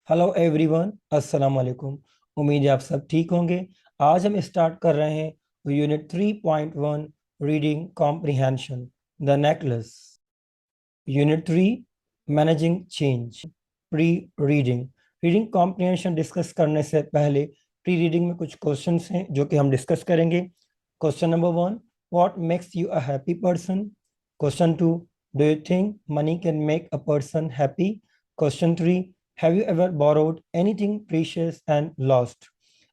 Hello everyone, अस्सलाम वालेकुम। उम्मीद है आप सब ठीक होंगे। आज हम स्टार्ट कर रहे हैं unit 3.1 reading comprehension the necklace. Unit 3 managing change. Pre reading reading comprehension discuss करने से पहले प्री रीडिंग में कुछ क्वेश्चंस हैं जो कि हम डिस्कस करेंगे। Question number 1, what makes you a happy person? Question 2, do you think money can make a person happy? Question 3, have you ever borrowed anything precious and lost?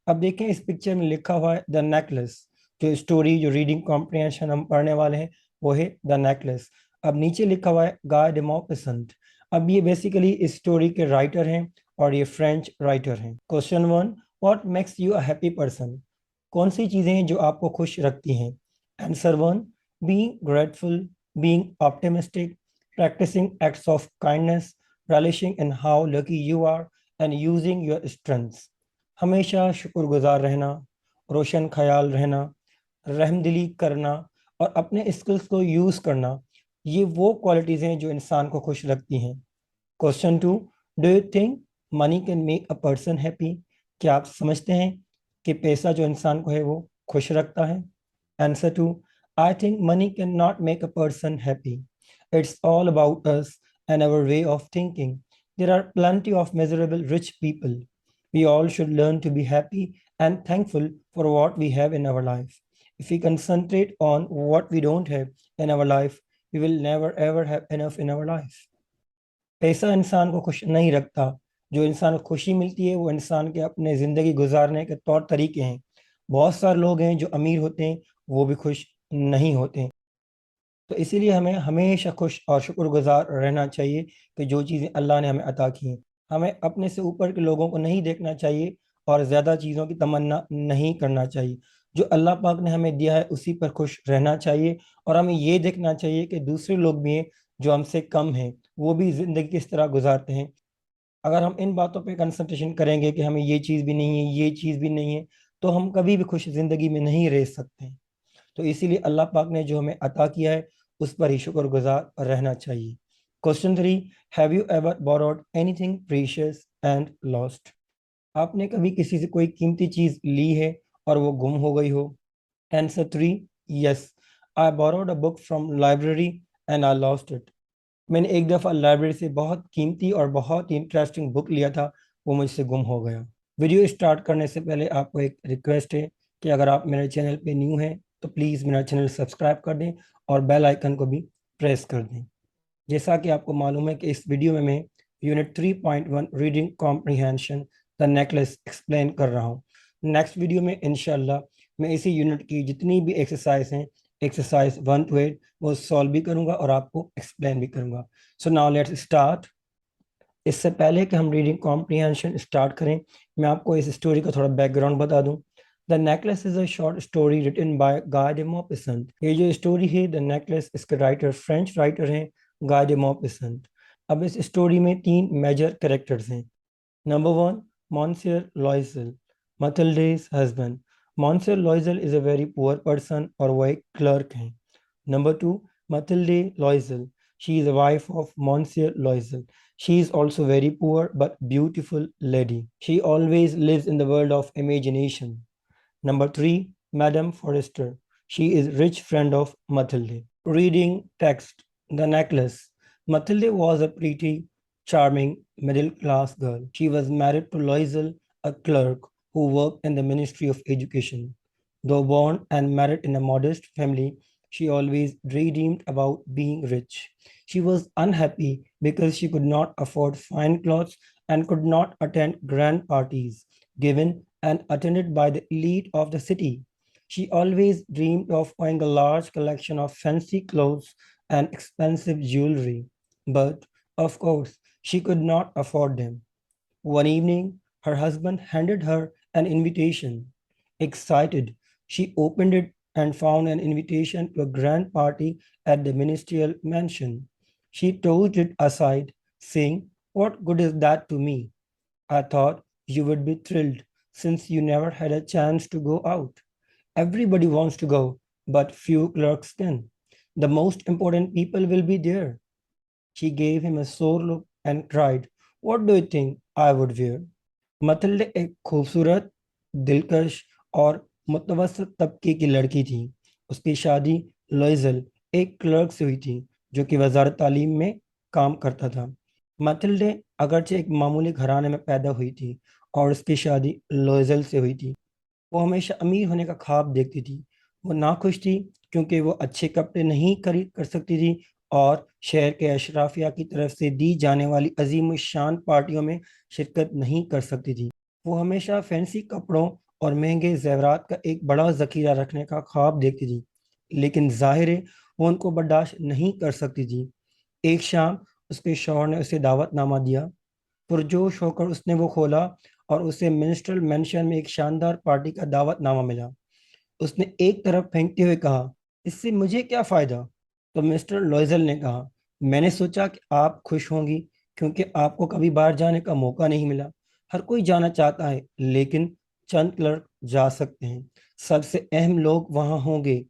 अब देखें, इस पिक्चर में लिखा हुआ है द नेकलेस। जो story, जो reading comprehension हम पढ़ने वाले हैं वो है द नेकलेस। अब नीचे लिखा हुआ है गाय de Maupassant। अब ये बेसिकली इस स्टोरी के राइटर हैं और ये फ्रेंच राइटर हैं। Question 1, what makes you a happy person? कौन सी चीज़ें हैं जो आपको खुश रखती हैं? Answer 1, being grateful, being optimistic, practicing acts of kindness, relishing in how lucky you are and using your strengths। हमेशा शुक्रगुजार रहना, रोशन ख्याल रहना, रहमदिली करना और अपने स्किल्स को यूज़ करना, ये वो क्वालिटीज़ हैं जो इंसान को खुश रखती हैं। Question 2, do you think money can make a person happy? क्या आप समझते हैं कि पैसा जो इंसान को है वो खुश रखता है? Answer 2, I think money can not make a person happy. It's all about us and our way of thinking. There are plenty of miserable rich people. We all should learn to be happy and thankful for what we have in our life. If we concentrate on what we don't have in our life, we will never ever have enough in our life. पैसा इंसान को खुश नहीं रखता। जो इंसान को खुशी मिलती है वो इंसान के अपने ज़िंदगी गुजारने के तौर तरीके हैं। बहुत सारे लोग हैं जो अमीर होते हैं, वो भी खुश नहीं होते। तो इसीलिए हमें हमेशा खुश और शुक्रगुजार रहना चाहिए कि जो चीज़ें अल्लाह ने हमें अता की हैं। हमें अपने से ऊपर के लोगों को नहीं देखना चाहिए और ज़्यादा चीज़ों की तमन्ना नहीं करना चाहिए। जो अल्लाह पाक ने हमें दिया है उसी पर खुश रहना चाहिए। और हमें ये देखना चाहिए कि दूसरे लोग भी हैं जो हमसे कम हैं, वो भी ज़िंदगी किस तरह गुजारते हैं। अगर हम इन बातों पे कंसंट्रेशन करेंगे कि हमें ये चीज़ भी नहीं है, ये चीज़ भी नहीं है, तो हम कभी भी खुश ज़िंदगी में नहीं रह सकते। तो इसीलिए अल्लाह पाक ने जो हमें अता किया है उस पर ही शुक्रगुजार रहना चाहिए। Question 3, have you ever borrowed anything precious and lost? आपने कभी किसी से कोई कीमती चीज ली है और वो गुम हो गई हो? Answer 3, yes, I borrowed a book from library and I lost it. मैंने एक दफ़ा लाइब्रेरी से बहुत कीमती और बहुत ही इंटरेस्टिंग बुक लिया था, वो मुझसे गुम हो गया। वीडियो स्टार्ट करने से पहले आपको एक रिक्वेस्ट है कि अगर आप मेरे चैनल पे न्यू हैं तो प्लीज़ मेरा चैनल सब्सक्राइब कर दें और बेल आइकन को भी प्रेस कर दें। जैसा कि आपको मालूम है कि इस वीडियो में मैं unit 3.1 reading comprehension the necklace explain कर रहा हूँ। नेक्स्ट वीडियो में इंशाल्लाह मैं इसी यूनिट की जितनी भी एक्सरसाइज हैं, एक्सरसाइज 1 to 8, वो सॉल्व भी करूँगा और आपको एक्सप्लेन भी करूँगा। So now let's start. इससे पहले कि हम रीडिंग कॉम्प्रिहेंशन स्टार्ट करें, मैं आपको इस स्टोरी का थोड़ा बैकग्राउंड बता दूं। The necklace is a short story written by Guy de Maupassant। ये जो स्टोरी है द नेकलेस, इसके राइटर फ्रेंच राइटर हैं गाय de Maupassant। अब इस स्टोरी में तीन मेजर कैरेक्टर्स हैं। Number 1, monsieur Loisel, Mathilde's husband. Monsieur Loisel is a very poor person और वो एक क्लर्क हैं। Number 2, Mathilde Loisel. She is a wife of Monsieur Loisel. She is also very poor but beautiful lady. She always lives in the world of imagination. Number 3, Madame Forrester. She is rich friend of Mathilde. Reading text. The necklace. Mathilde was a pretty, charming, middle-class girl. She was married to Loisel, a clerk who worked in the Ministry of Education. Though born and married in a modest family, she always dreamed about being rich. She was unhappy because she could not afford fine clothes and could not attend grand parties given and attended by the elite of the city. She always dreamed of owning a large collection of fancy clothes and expensive jewelry, but of course, she could not afford them. One evening, her husband handed her an invitation. Excited, she opened it and found an invitation to a grand party at the ministerial mansion. She tossed it aside, saying, "What good is that to me? I thought you would be thrilled since you never had a chance to go out. Everybody wants to go, but few clerks can. The most important people will be there." She gave him a sore look and cried, What do you think I would wear? मतल्डे एक खूबसूरत, दिलकश और मुतवसत तबके की लड़की थी। उसकी शादी लॉइजल, एक क्लर्क से हुई थी जो कि वजारत तालीम में काम करता था। मथिल्डे अगरचे एक मामूली घराने में पैदा हुई थी और उसकी शादी लॉइजल से हुई थी। वो हमेशा अमीर होने का ख्वाब देखती थी। वो नाखुश थी क्योंकि वो अच्छे कपड़े नहीं खरीद कर सकती थी और शहर के अशराफिया की तरफ से दी जाने वाली अजीम शान पार्टियों में शिरकत नहीं कर सकती थी। वो हमेशा फैंसी कपड़ों और महंगे जेवरात का एक बड़ा ज़खीरा रखने का ख्वाब देखती थी, लेकिन ज़ाहिर है वो उनको बर्दाश्त नहीं कर सकती थी। एक शाम उसके शौहर ने उसे दावतनामा दिया। पुरजोश होकर उसने वो खोला और उसे मिनिस्ट्रल मेंशन में एक शानदार पार्टी का दावतनामा मिला। उसने एक तरफ फेंकते हुए कहा, इससे मुझे क्या फ़ायदा? तो मिस्टर लॉयजल ने कहा, मैंने सोचा कि आप खुश होंगी क्योंकि आपको कभी बाहर जाने का मौका नहीं मिला। हर कोई जाना चाहता है, लेकिन चंद क्लर्क जा सकते हैं। सबसे अहम लोग वहाँ होंगे।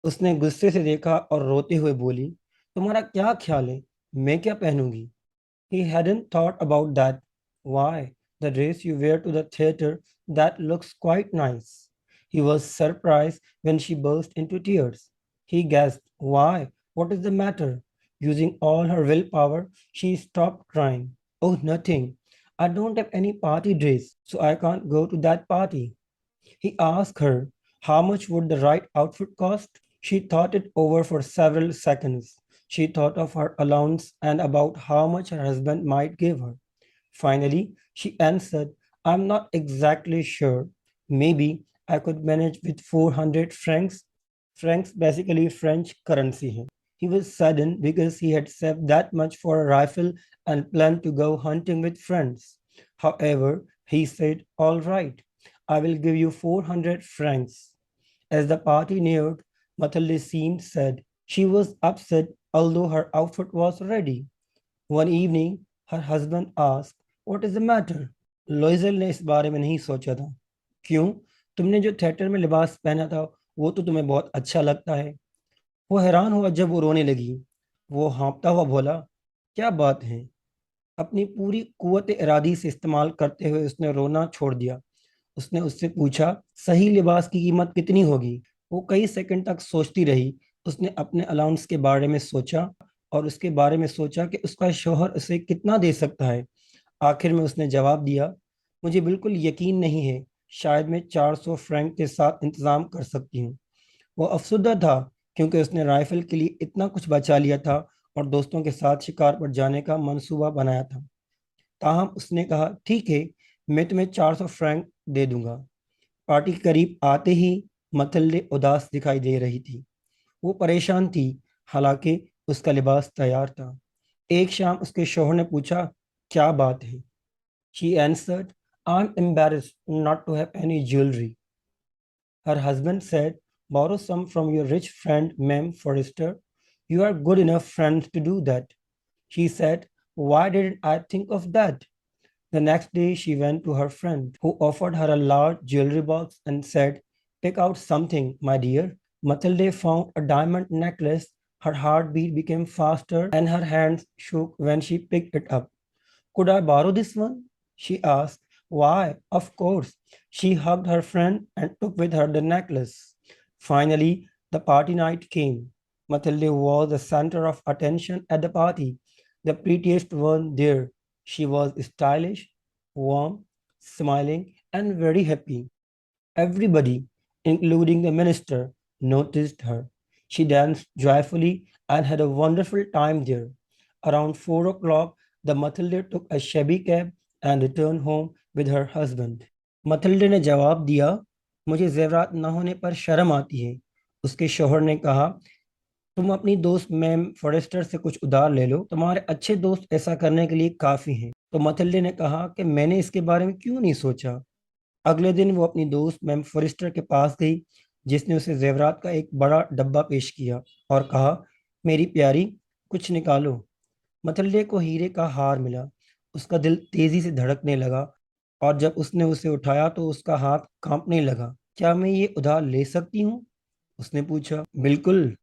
उसने गुस्से से देखा और रोते हुए बोली, तुम्हारा क्या ख्याल है? मैं क्या पहनूंगी? He hadn't thought about that. Why, the dress you wear to the theater, that looks quite nice. He was surprised when she burst into tears. He gasped, why? What is the matter? Using all her willpower, she stopped crying. Oh, nothing. I don't have any party dress, so I can't go to that party. He asked her, how much would the right outfit cost? She thought it over for several seconds. She thought of her allowance and about how much her husband might give her. Finally, she answered, I'm not exactly sure. Maybe I could manage with 400 francs. Francs basically French currency hai. He was saddened because he had saved that much for a rifle and planned to go hunting with friends. However, he said, all right, I will give you 400 francs. As the party neared, Mathilde seemed sad. She was upset, although her outfit was ready. One evening, her husband asked, What is the matter? लॉइजल ने इस बारे में नहीं सोचा था। क्यों? तुमने जो थिएटर में लिबास पहना था वो तो तुम्हें बहुत अच्छा लगता है। वो हैरान हुआ जब वो रोने लगी। वो हाँफता हुआ बोला, क्या बात है? अपनी पूरी कुव्वत इरादी से इस्तेमाल करते हुए उसने रोना छोड़ दिया। उसने उससे पूछा, सही लिबास की कीमत कितनी होगी? वो कई सेकंड तक सोचती रही। उसने अपने अलाउंस के बारे में सोचा और उसके बारे में सोचा कि उसका शौहर उसे कितना दे सकता है। आखिर में उसने जवाब दिया, मुझे बिल्कुल यकीन नहीं है, शायद मैं 400 फ्रैंक के साथ इंतज़ाम कर सकती हूँ। वो अफसुर्दा था क्योंकि उसने राइफल के लिए इतना कुछ बचा लिया था और दोस्तों के साथ शिकार पर जाने का मंसूबा बनाया था। ताहम उसने कहा, ठीक है, मैं तुम्हें 400 फ्रैंक दे दूंगा। पार्टी के करीब आते ही मथल्डे उदास दिखाई दे रही थी। वो परेशान थी, हालांकि उसका लिबास तैयार था। एक शाम उसके शौहर ने पूछा, क्या बात है? She answered, I'm embarrassed not to have any jewelry. Her husband said, borrow some from your rich friend, Ma'am Forrester. You are good enough friends to do that. She said, why didn't I think of that? The next day, she went to her friend, who offered her a large jewelry box and said, pick out something, my dear. Matilde found a diamond necklace. Her heartbeat became faster and her hands shook when she picked it up. Could I borrow this one? She asked. Why, of course. She hugged her friend and took with her the necklace. Finally, the party night came. Matilde was the center of attention at the party, the prettiest one there. She was stylish, warm, smiling, and very happy. Everybody, including the minister, noticed her. She danced joyfully and had a wonderful time there. Around 4 o'clock, the Mathilde took a shabby cab and returned home with her husband. Mathilde ने जवाब दिया, मुझे जेवरात न होने पर शर्म आती है। उसके शौहर ने कहा, तुम अपनी दोस्त मैम फॉरेस्टर से कुछ उधार ले लो, तुम्हारे अच्छे दोस्त ऐसा करने के लिए काफ़ी हैं। तो मथिल्डे ने कहा कि मैंने इसके बारे में क्यों नहीं सोचा। अगले दिन वो अपनी दोस्त मैम फॉरेस्टर के पास गई, जिसने उसे जेवरात का एक बड़ा डब्बा पेश किया और कहा, मेरी प्यारी, कुछ निकालो। मथल्डे को हीरे का हार मिला। उसका दिल तेजी से धड़कने लगा और जब उसने उसे उठाया तो उसका हाथ कांपने लगा। क्या मैं ये उधार ले सकती हूँ? उसने पूछा। बिल्कुल।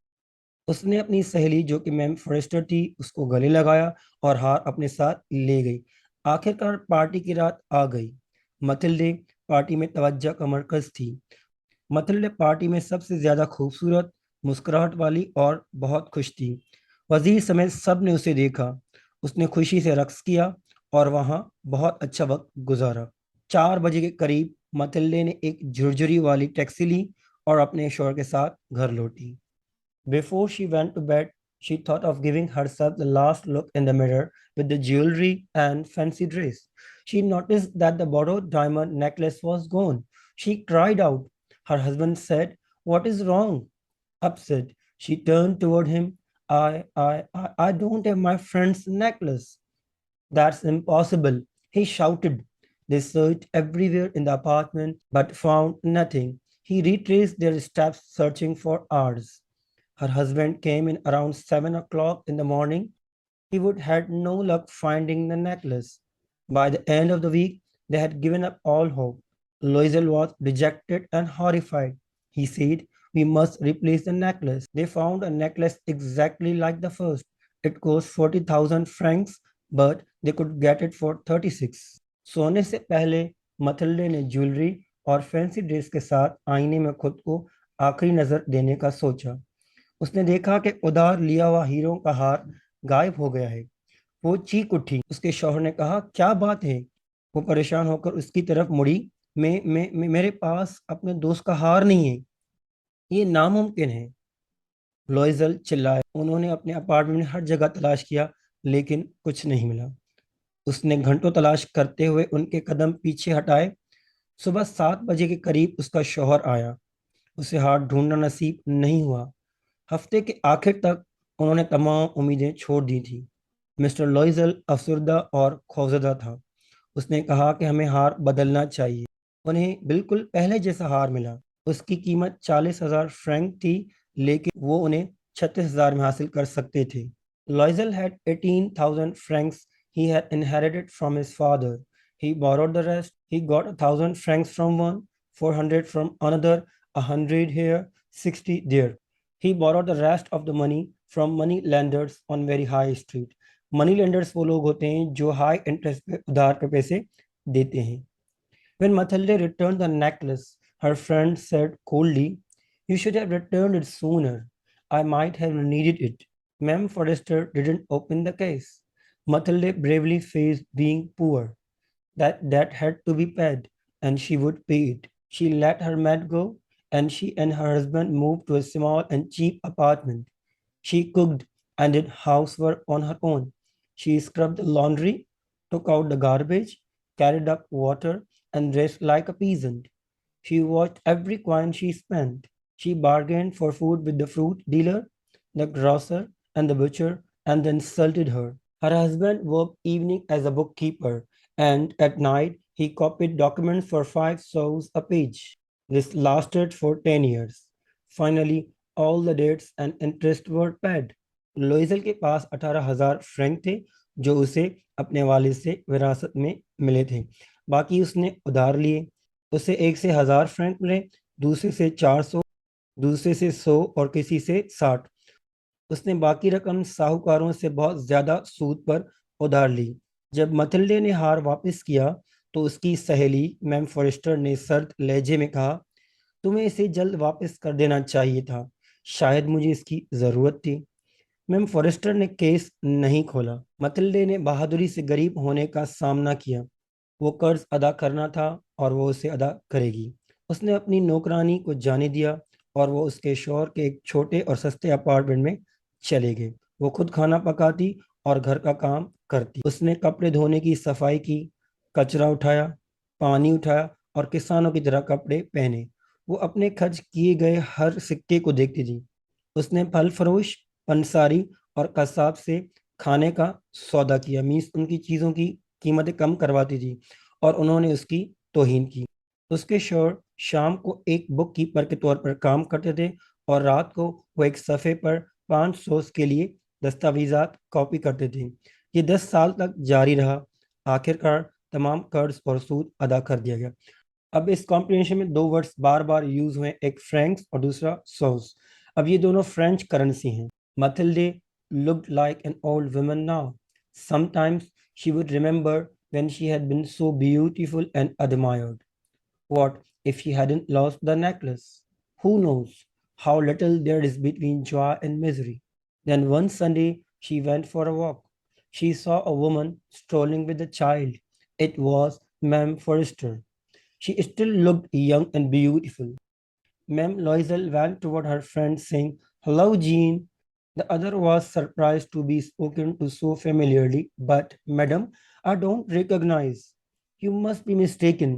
उसने अपनी सहेली जो कि मैम फॉरेस्टर थी उसको गले लगाया और हार अपने साथ ले गई। آخر کار پارٹی کی رات آ گئی۔ متھلڈے پارٹی میں توجہ کا مرکز تھی۔ متھلڈے پارٹی میں سب سے زیادہ خوبصورت، مسکراہٹ والی اور بہت خوش تھی۔ وزیر سمیت سب نے اسے دیکھا۔ اس نے خوشی سے رقص کیا اور وہاں بہت اچھا وقت گزارا۔ 4 بجے کے قریب متھلڈے نے ایک جھرجھری والی ٹیکسی لی اور اپنے شوہر کے ساتھ گھر لوٹی۔ Before she went to bed, she thought of giving herself the last look in the mirror with the jewelry and fancy dress. She noticed that the borrowed diamond necklace was gone. She cried out. Her husband said, "What is wrong?" Upset, she turned toward him. I don't have my friend's necklace." "That's impossible," he shouted. They searched everywhere in the apartment but found nothing. He retraced their steps, searching for hours. Her husband came in around 7 o'clock in the morning. He would had no luck finding the necklace. By the end of the week, they had given up all hope. Loisel was dejected and horrified. He said, "We must replace the necklace." They found a necklace exactly like the first. It cost 40,000 francs, but they could get it for 36. सोने से पहले मथल्डे ने jewellery और fancy dress के साथ आईने में खुद को आखिरी नजर देने का सोचा। उसने देखा कि उधार लिया हुआ हीरों का हार गायब हो गया है। वो चीख उठी। उसके शौहर ने कहा, क्या बात है? वो परेशान होकर उसकी तरफ मुड़ी। मेरे पास अपने दोस्त का हार नहीं है, ये नामुमकिन है। लॉयजल चिल्लाया। उन्होंने अपने अपार्टमेंट में हर जगह तलाश किया, लेकिन कुछ नहीं मिला। उसने घंटों तलाश करते हुए उनके कदम पीछे हटाए। सुबह 7 बजे के करीब उसका शौहर आया। उसे हार ढूंढना नसीब नहीं हुआ। हफ्ते के आखिर तक उन्होंने तमाम उम्मीदें छोड़ दी थी। मिस्टर लॉयजल अफसरदा और खौफजदा था। उसने कहा कि हमें हार बदलना चाहिए। उन्हें बिल्कुल पहले जैसा हार मिला। उसकी कीमत 40,000 फ्रैंक थी, लेकिन वो उन्हें 36,000 में हासिल कर सकते थे। लॉयजल had 18,000 francs he had inherited from his father. He borrowed the rest. He got 1,000 francs from one, 400 from another, 100 here, 60 there. He borrowed the rest of the money from money lenders on very high street. Money lenders वो लोग होते हैं जो high interest पे उधार पे पैसे देते हैं। When Mathilde returned the necklace, her friend said coldly, "You should have returned it sooner. I might have needed it." Ma'am Forrester didn't open the case. Mathilde bravely faced being poor. That debt had to be paid, and she would pay it. She let her maid go, and she and her husband moved to a small and cheap apartment. She cooked and did housework on her own. She scrubbed the laundry, took out the garbage, carried up water, and dressed like a peasant. She watched every coin she spent. She bargained for food with the fruit dealer, the grocer, and the butcher, and then insulted her. Her husband worked evening as a bookkeeper, and at night he copied documents for 5 sous a page. This lasted for 10 years. Finally, all the debts and interest were paid. लोइजल के पास 18,000 Frank थे जो उसे अपने वालिद से विरासत में मिले थे। बाकी उसने उधार लिए। उसे एक से 1,000 फ्रैंक मिले, दूसरे से 400, दूसरे से 100 और किसी से 60। उसने बाकी रकम साहूकारों से बहुत ज्यादा सूद पर उधार ली। जब मथिल्डे ने हार वापस किया तो उसकी सहेली मैम फॉरेस्टर ने सर्द लहजे में कहा, तुम्हें इसे जल्द वापस कर देना चाहिए था, शायद मुझे इसकी जरूरत थी। मैम फॉरेस्टर ने केस नहीं खोला। मथिल्डे ने बहादुरी से गरीब होने का सामना किया। वो कर्ज अदा करना था और वो उसे अदा करेगी। उसने अपनी नौकरानी को जाने दिया और वो उसके शौहर के एक छोटे और सस्ते अपार्टमेंट में चले गए। वो खुद खाना पकाती और घर का काम करती। उसने कपड़े धोने की सफाई की, कचरा उठाया, पानी उठाया और किसानों की तरह कपड़े पहने। वो अपने खर्च किए गए हर सिक्के को देखती थी। उसने फल फरोश, पंसारी और कसाब से खाने का सौदा किया, मीन्स उनकी चीज़ों की कीमतें कम करवाती थी और उन्होंने उसकी तौहीन की। उसके शौहर शाम को एक बुक कीपर के तौर पर काम करते थे और रात को वो एक सफ़े पर 500 के लिए दस्तावेजात कॉपी करते थे। ये 10 साल तक जारी रहा। आखिरकार तमाम कर्ज और सूद अदा कर दिया गया। अब इस कॉम्प्रिहेंशन में दो वर्ड्स बार बार यूज हुए, एक फ्रैंक्स और दूसरा सौस। अब ये दोनों फ्रेंच करेंसी हैं। Mathilde looked like an old woman now. Sometimes she would remember when she had been so beautiful and admired? What if she hadn't lost the necklace? Who knows how little there is between joy and misery? Then one Sunday she went for a walk. She saw a woman strolling with a child. It was Ma'am Forrester. She still looked young and beautiful. Ma'am Loisel ran toward her friend saying, "Hello, Jean." The other was surprised to be spoken to so familiarly. "But, madam, I don't recognize. You must be mistaken."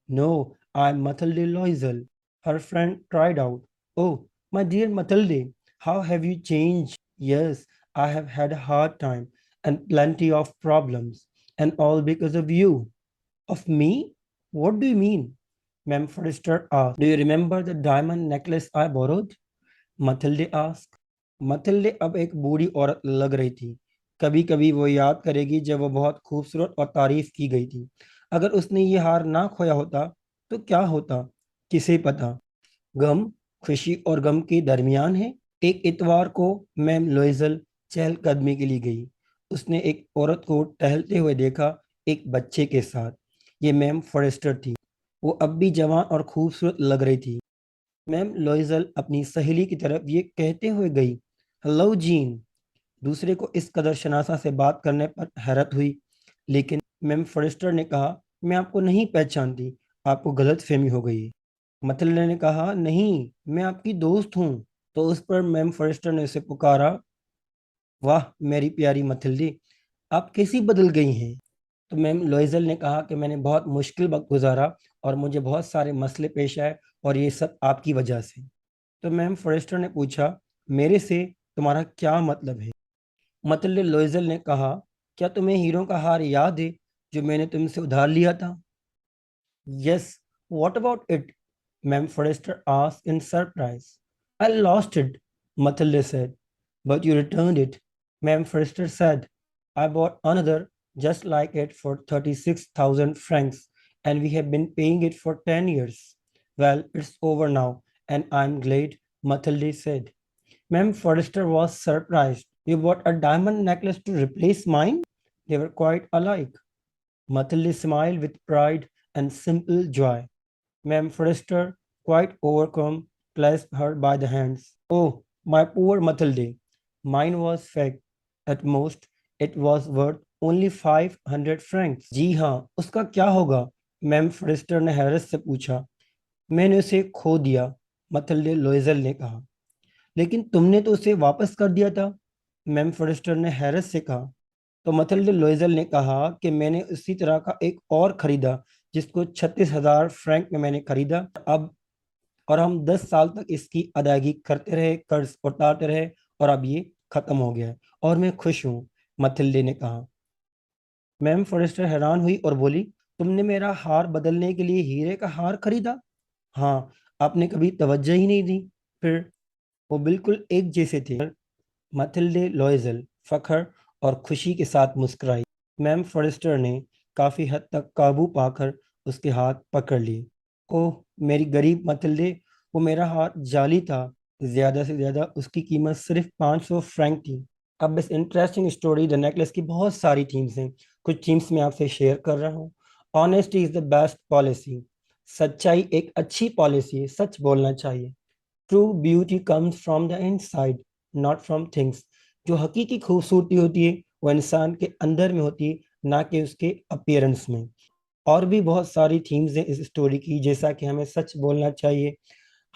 "No, I'm Mathilde Loisel." Her friend cried out. "Oh, my dear Mathilde, how have you changed?" "Yes, I have had a hard time and plenty of problems, and all because of you." "Of me? What do you mean?" Ma'am Forrester asked. "Do you remember the diamond necklace I borrowed?" Mathilde asked. Mathilde अब एक बूढ़ी औरत लग रही थी। कभी कभी वो याद करेगी जब वो बहुत खूबसूरत और तारीफ की गई थी। अगर उसने ये हार ना खोया होता तो क्या होता, किसे पता। गम खुशी और गम के दरमियान है। एक इतवार को मैम लोइजल चहलकदमी के लिए गई। उसने एक औरत को टहलते हुए देखा, एक बच्चे के साथ। ये मैम फॉरेस्टर थी। वो अब भी जवान और खूबसूरत लग रही थी। मैम लोइजल अपनी सहेली की तरफ ये कहते हुए गई, "हेलो जीन।" दूसरे को इस कदर शनासा से बात करने पर हैरत हुई, लेकिन मैम फॉरेस्टर ने कहा, "मैं आपको नहीं पहचानती, आपको गलत फहमी हो गई है।" मथुल्ला ने कहा, "नहीं, मैं आपकी दोस्त हूँ।" तो उस पर मैम फॉरेस्टर ने उसे पुकारा, "वाह मेरी प्यारी मथिल्डी, आप कैसी बदल गई हैं?" तो मैम लोइजल ने कहा कि मैंने बहुत मुश्किल वक्त गुजारा और मुझे बहुत सारे मसले पेश आए और ये सब आपकी वजह से। तो मैम फॉरेस्टर ने पूछा, "मेरे से तुम्हारा क्या मतलब है?" मतलब लोइजल ने कहा, "क्या तुम्हें हीरो का हार याद है जो मैंने तुमसे उधार लिया था?" "Yes, what about it?" Ma'am Forrester asked in surprise. "I lost it," Matilda said. "But you returned it," Ma'am Forrester said. "I bought another just like it for 36,000 francs, and we have been paying it for 10 years. Well, it's over now, and I'm glad," Matilda said. Ma'am Forrester was surprised. "You bought a diamond necklace to replace mine?" They were quite alike. Matilda smiled with pride and simple joy. Ma'am Forrester, quite overcome, clasped her by the hands. "Oh, my poor Matilda! Mine was fake. At most, it was worth only 500 francs." "जी हाँ, उसका क्या होगा?" Ma'am forester ने हैरत से पूछा। "मैंने उसे खो दिया," मथिल्डे लोइजल ने कहा। "लेकिन तुमने तो उसे वापस कर दिया था," मैम फॉरेस्टर ने हैरत से कहा। तो मथिल्डे लोइजल ने कहा कि मैंने उसी तरह का एक और खरीदा जिसको 36,000 फ्रैंक में मैंने खरीदा। अब और हम 10 साल तक इसकी अदायगी करते रहे, कर्ज उतारते रहे, और अब ये खत्म हो गया है और मैं खुश हूँ, मथिल्डे ने कहा। मैम फॉरेस्टर हैरान हुई और बोली, "तुमने मेरा हार बदलने के लिए हीरे का हार खरीदा?" "हाँ, आपने कभी तवज्जो ही नहीं दी। फिर वो बिल्कुल एक जैसे थे।" मथिल्डे लॉयजल फखर और खुशी के साथ मुस्कुराई। मैम फॉरेस्टर ने काफी हद तक काबू पाकर उसके हाथ पकड़ लिए। "ओह मेरी गरीब मथिल्डे, वो मेरा हाथ जाली था। ज्यादा से ज्यादा उसकी कीमत सिर्फ 500 फ्रैंक थी।" अब इस इंटरेस्टिंग स्टोरी द नेकलेस की बहुत सारी थीम्स हैं। कुछ थीम्स मैं आपसे शेयर कर रहा हूँ। Honesty is the best policy. सच्चाई एक अच्छी पॉलिसी है, सच बोलना चाहिए। True beauty comes from the inside, not from things. जो हकीकी खूबसूरती होती है वो इंसान के अंदर में होती है, ना कि उसके अपीयरेंस में। और भी बहुत सारी थीम्स हैं इस स्टोरी की, जैसा कि हमें सच बोलना चाहिए,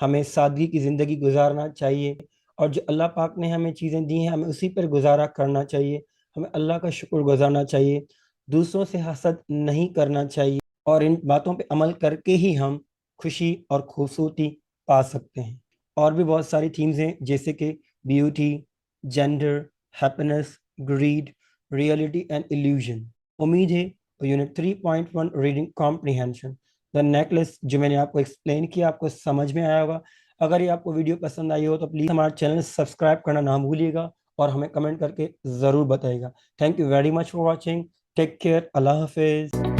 हमें सादगी की ज़िंदगी गुजारना चाहिए, और जो अल्लाह पाक ने हमें चीज़ें दी हैं हमें उसी पर गुजारा करना चाहिए, हमें अल्लाह का शुक्र गुजारना चाहिए, दूसरों से हसद नहीं करना चाहिए, और इन बातों पे अमल करके ही हम खुशी और खूबसूरती पा सकते हैं। और भी बहुत सारी थीम्स हैं जैसे कि beauty, gender, happiness, greed, reality and illusion. उम्मीद है unit 3.1 reading comprehension the necklace जो मैंने आपको एक्सप्लेन किया आपको समझ में आया होगा। अगर ये आपको वीडियो पसंद आई हो तो प्लीज़ हमारा चैनल सब्सक्राइब करना ना भूलिएगा और हमें कमेंट करके ज़रूर बताइएगा। Thank you very much for watching. Take care. अल्लाह हाफिज़।